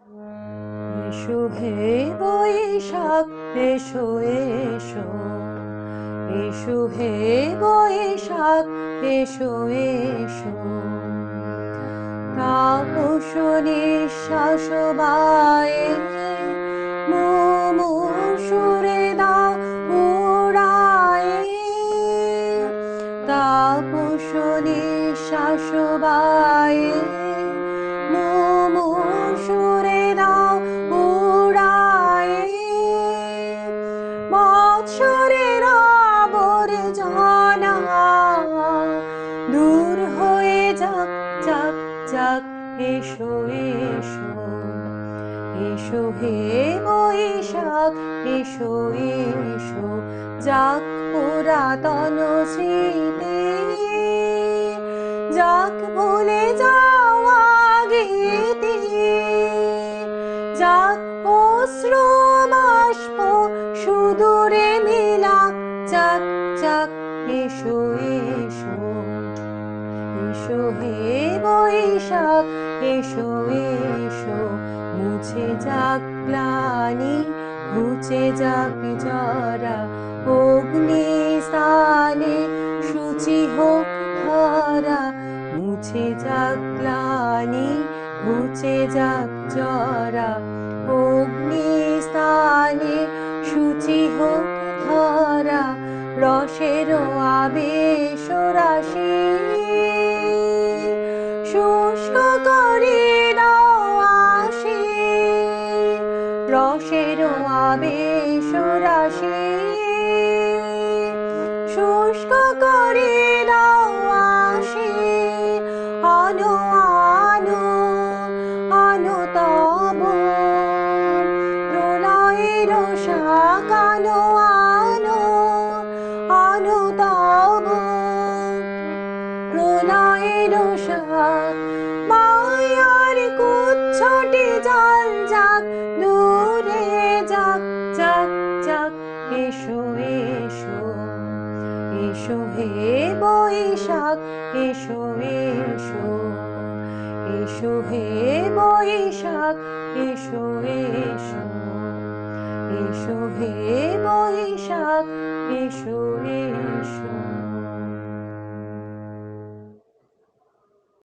এসো হে বৈশাখ এসো এসো, এসো হে বৈশাখ এসো এসো। তাপস নিঃশ্বাস বায়ে মুমূর্ষুরে দাও উড়ায়ে। তাপস নিঃশ্বাস বায়ে মুমূর্ষুরে দাও উড়ায়ে। বৎসরের আবর্জনা দূর হয়ে যাক যাক যাক, এসো এসো। এসো হে বৈশাখ এসো এসো, যাক পুরাতন স্মৃতি, যাক ভুলে যাওয়া গীতি, যাক অশ্রু বাষ্প সুদূরে মিলাক, যাক যাক, এসো এসো। এসো হে বৈশাখ এসো এসো, মুছে যাক গ্লানি ঘুচে যাক জরা, অগ্নি স্থানে শুচি হোক ধরা। মুছে যাক গ্লানি ঘুচে যাক জরা, অগ্নি স্থানে শুচি হোক ধরা। রসের আবেশ রাশি শুষ্ক করে দাও আসি, রসের আবেশ রাশি শুষ্ক করে দাও আসি। আনো আনো আনো তব প্রলয়ের শাক, আনো আনো আনো তব প্রলয়ের শাক। মায়ার কুচ্ছটি জল যাক দূরে যাক যাক যাক, এসো এসো। এসো হে বৈশাখ এসো এসো, এসো হে বৈশাখ এসো এসো। এসো হে বৈশাখ এসো এসো।